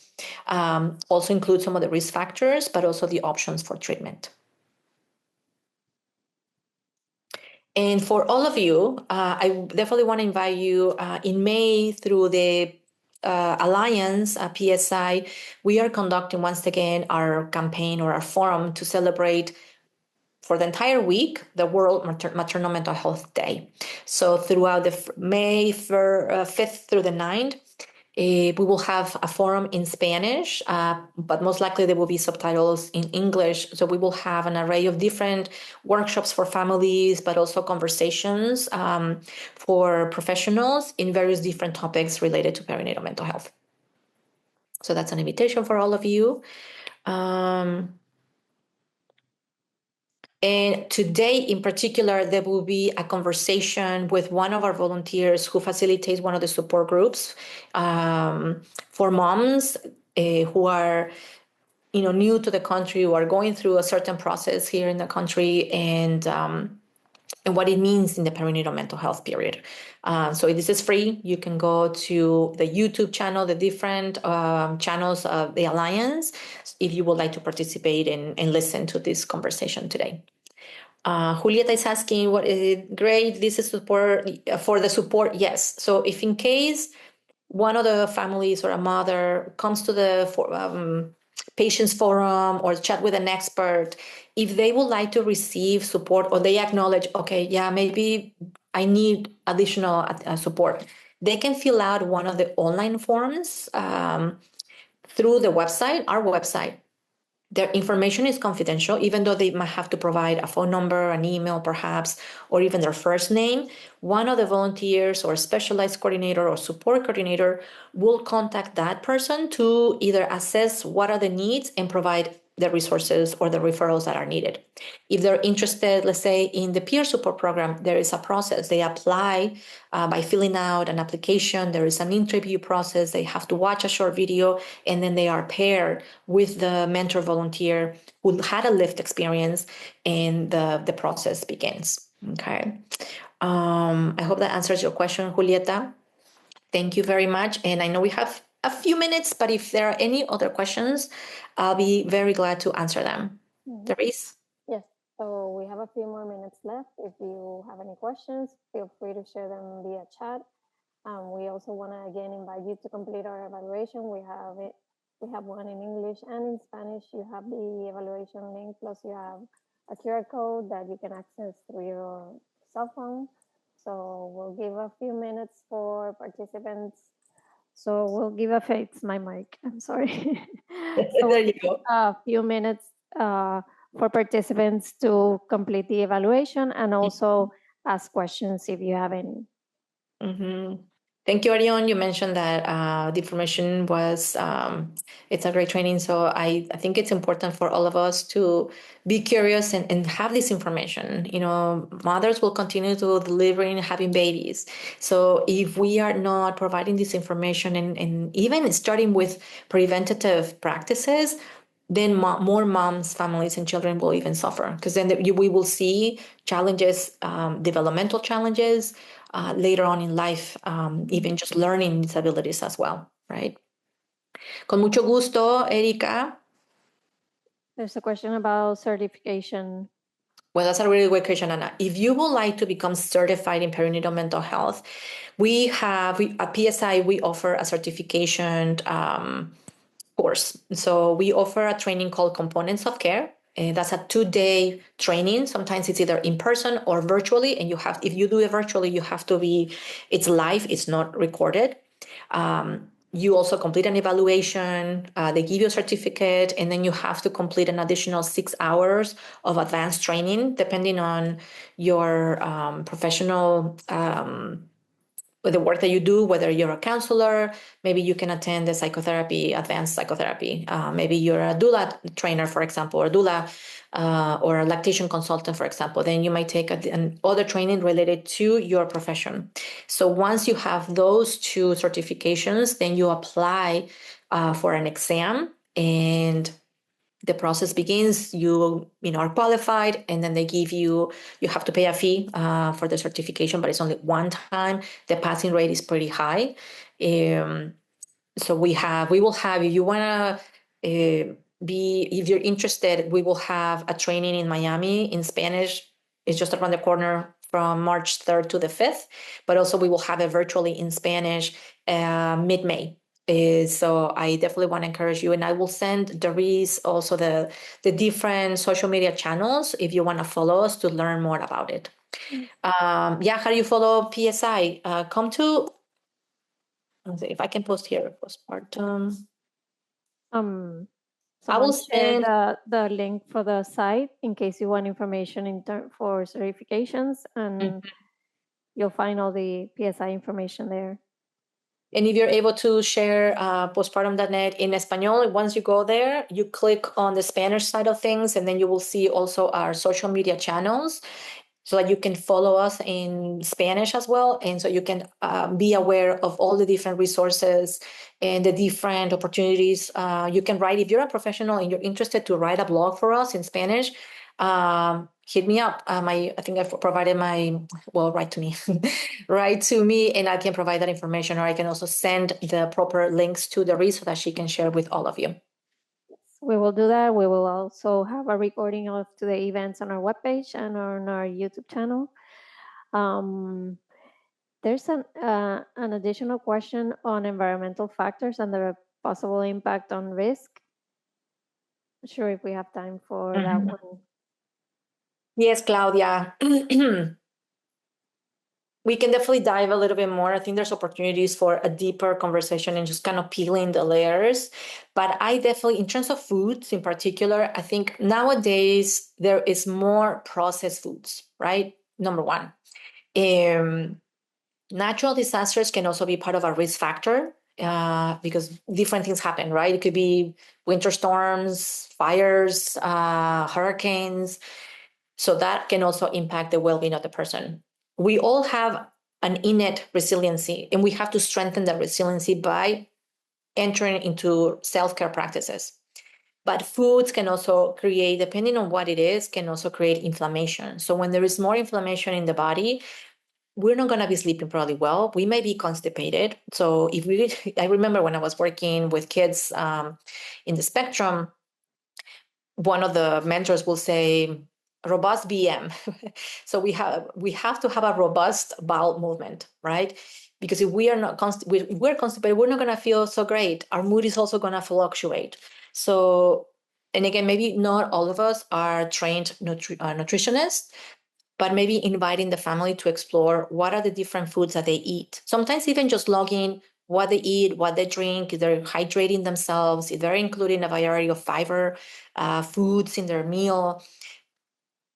Speaker 2: Also include some of the risk factors, but also the options for treatment. And for all of you, I definitely want to invite you in May through the Alliance, PSI. We are conducting once again our campaign or our forum to celebrate for the entire week the World Maternal Mental Health Day. So throughout the May 5th through the 9th, we will have a forum in Spanish, but most likely there will be subtitles in English. So we will have an array of different workshops for families, but also conversations for professionals in various different topics related to perinatal mental health. So that's an invitation for all of you. And today, in particular, there will be a conversation with one of our volunteers who facilitates one of the support groups for moms who are, new to the country, who are going through a certain process here in the country, and what it means in the perinatal mental health period. So this is free. You can go to the YouTube channel, the different channels of the Alliance, if you would like to participate and listen to this conversation today. Julieta is asking, what is it? Great, this is support for the support. Yes. So if in case one of the families or a mother comes to the patients forum or chat with an expert, if they would like to receive support or they acknowledge, okay, yeah, maybe I need additional support, they can fill out one of the online forms through the website, our website. Their information is confidential, even though they might have to provide a phone number, an email perhaps, or even their first name. One of the volunteers or specialized coordinator or support coordinator will contact that person to either assess what are the needs and provide the resources or the referrals that are needed. If they're interested, let's say, in the peer support program, there is a process. They apply by filling out an application. There is an interview process. They have to watch a short video, and then they are paired with the mentor volunteer who had a lived experience, and the process begins. Okay. I hope that answers your question, Julieta. Thank you very much. And I know we have a few minutes, but if there are any other questions, I'll be very glad to answer them. Therese?
Speaker 1: Yes, so we have a few more minutes left. If you have any questions, feel free to share them via chat. We also want to again invite you to complete our evaluation. We have one in English and in Spanish. You have the evaluation link, plus you have a QR code that you can access through your cell phone. So we'll give a few minutes for participants. So we'll give it's my mic, I'm sorry. So
Speaker 2: there you go.
Speaker 1: A few minutes for participants to complete the evaluation and also ask questions if you have any.
Speaker 2: Mm-hmm. Thank you, Arion. You mentioned that the information was, it's a great training. So I think it's important for all of us to be curious and have this information. You know, mothers will continue to delivering, having babies. So if we are not providing this information and even starting with preventative practices, then more moms, families, and children will even suffer because then we will see challenges, developmental challenges later on in life, even just learning disabilities as well, right? Con mucho gusto, Erika.
Speaker 1: There's a question about certification.
Speaker 2: Well, that's a really great question, Anna. If you would like to become certified in perinatal mental health, at PSI, we offer a certification course. So we offer a training called Components of Care. And that's a 2-day training. Sometimes it's either in person or virtually. And if you do it virtually, it's live, it's not recorded. You also complete an evaluation, they give you a certificate, and then you have to complete an additional 6 hours of advanced training, depending on your professional with the work that you do, whether you're a counselor, maybe you can attend the psychotherapy, advanced psychotherapy. Maybe you're a doula trainer, for example, or doula, or a lactation consultant, for example. Then you might take other training related to your profession. So once you have those two certifications, then you apply for an exam, and the process begins. You are qualified, and then you have to pay a fee for the certification, but it's only one time. The passing rate is pretty high. So we will have, if you want to if you're interested, we will have a training in Miami in Spanish. It's just around the corner from March 3rd to the 5th, but also we will have it virtually in Spanish mid-May. So I definitely want to encourage you, and I will send Doris also the different social media channels if you want to follow us to learn more about it. Yeah, how do you follow PSI? Come to, let's see if I can post here postpartum. I will
Speaker 1: Someone shared
Speaker 2: send.
Speaker 1: the link for the site in case you want information for certifications, and you'll find all the PSI information there.
Speaker 2: And if you're able to share postpartum.net in Espanol, once you go there, you click on the Spanish side of things, and then you will see also our social media channels so that you can follow us in Spanish as well. And so you can be aware of all the different resources and the different opportunities. You can write, if you're a professional and you're interested to write a blog for us in Spanish, hit me up. I think I've provided write to me, write to me, and I can provide that information, or I can also send the proper links to the so that she can share with all of you.
Speaker 1: We will do that. We will also have a recording of today events on our webpage and on our YouTube channel. There's an additional question on environmental factors and their possible impact on risk. Not sure if we have time for that one.
Speaker 2: Yes, Claudia. We can definitely dive a little bit more. I think there's opportunities for a deeper conversation and just kind of peeling the layers. But I definitely, in terms of foods in particular, I think nowadays there is more processed foods, right? Number one. Natural disasters can also be part of a risk factor because different things happen, right? It could be winter storms, fires, hurricanes. So that can also impact the well-being of the person. We all have an innate resiliency, and we have to strengthen that resiliency by entering into self-care practices. But foods can also create, depending on what it is, can also create inflammation. So when there is more inflammation in the body, we're not going to be sleeping probably well. We may be constipated. So I remember when I was working with kids in the spectrum, one of the mentors will say, robust BM. So we have to have a robust bowel movement, right? Because if we are not we're constipated, we're not going to feel so great. Our mood is also going to fluctuate. So, and again, maybe not all of us are trained nutritionists, but maybe inviting the family to explore what are the different foods that they eat. Sometimes even just logging what they eat, what they drink, if they're hydrating themselves, if they're including a variety of fiber foods in their meal,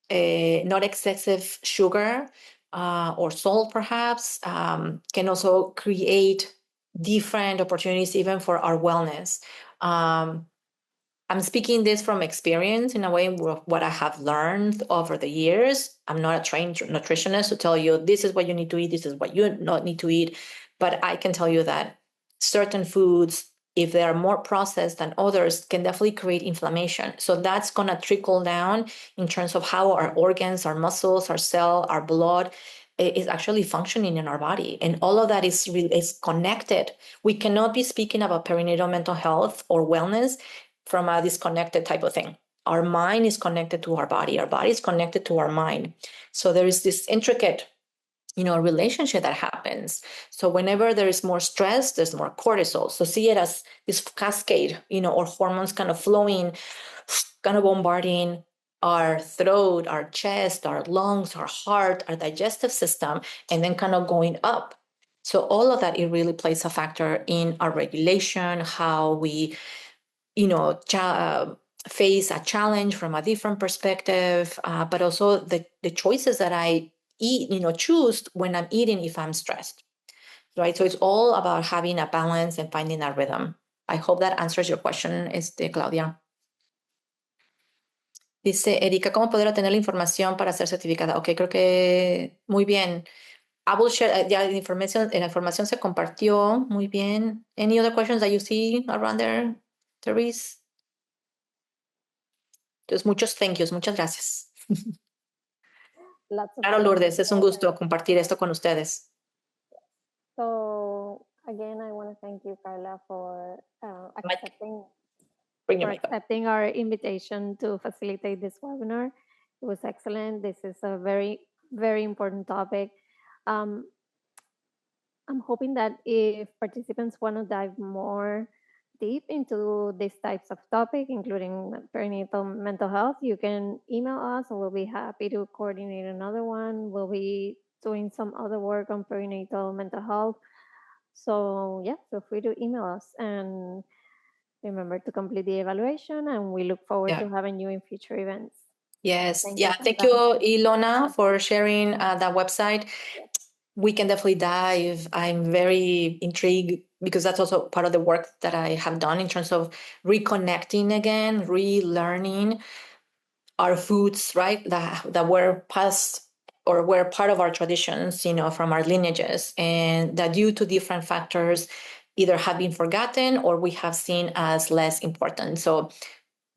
Speaker 2: not excessive sugar, or salt perhaps, can also create different opportunities even for our wellness. I'm speaking this from experience in a way, what I have learned over the years. I'm not a trained nutritionist to tell you this is what you need to eat, this is what you not need to eat. But I can tell you that certain foods, if they are more processed than others, can definitely create inflammation. So that's going to trickle down in terms of how our organs, our muscles, our cell, our blood is actually functioning in our body. And all of that is connected. We cannot be speaking about perinatal mental health or wellness from a disconnected type of thing. Our mind is connected to our body is connected to our mind. So there is this intricate relationship that happens. So whenever there is more stress, there's more cortisol. So see it as this cascade, or hormones kind of flowing, kind of bombarding our throat, our chest, our lungs, our heart, our digestive system, and then kind of going up. So all of that, it really plays a factor in our regulation, how we face a challenge from a different perspective, but also the choices that I eat, choose when I'm eating if I'm stressed, right? So it's all about having a balance and finding a rhythm. I hope that answers your question, Claudia. Dice Erika, ¿cómo poder obtener la información para ser certificada? Ok, creo que muy bien. I will share, ya la información se compartió. Muy bien. Any other questions that you see around there, Therese? Entonces, muchos thank yous, muchas gracias. Claro, Lourdes, es un gusto compartir esto con ustedes.
Speaker 1: So again, I want to thank you, Carla, for accepting our invitation to facilitate this webinar. It was excellent. This is a very, very important topic. I'm hoping that if participants want to dive more deep into these types of topic, including perinatal mental health, you can email us and we'll be happy to coordinate another one. We'll be doing some other work on perinatal mental health. So yeah, feel free to email us and remember to complete the evaluation, and we look forward to having you in future events.
Speaker 2: Yes. Thank you, Ilona, for sharing that website. We can definitely dive. I'm very intrigued because that's also part of the work that I have done in terms of reconnecting again, relearning our foods, right? That were passed or were part of our traditions, from our lineages, and that due to different factors either have been forgotten or we have seen as less important. So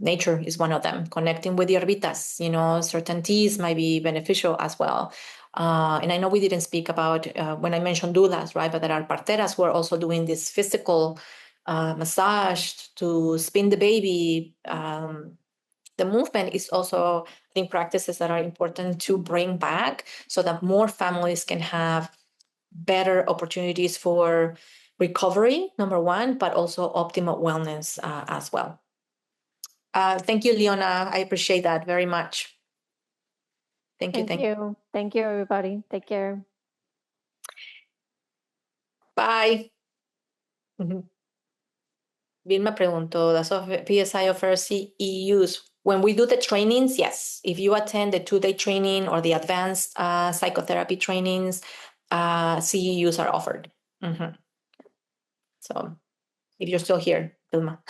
Speaker 2: nature is one of them. Connecting with the herbitas, certain teas might be beneficial as well. And I know we didn't speak about when I mentioned doulas, right? But there are parteras who are also doing this physical massage to spin the baby. The movement is also, I think, practices that are important to bring back so that more families can have better opportunities for recovery, number one, but also optimal wellness as well. Thank you, Leona. I appreciate that very much. Thank you.
Speaker 1: Thank you, everybody. Take care.
Speaker 2: Bye. Vilma preguntó, does PSI offer CEUs? When we do the trainings, yes. If you attend the 2-day training or the advanced psychotherapy trainings, CEUs are offered. So if you're still here, Vilma.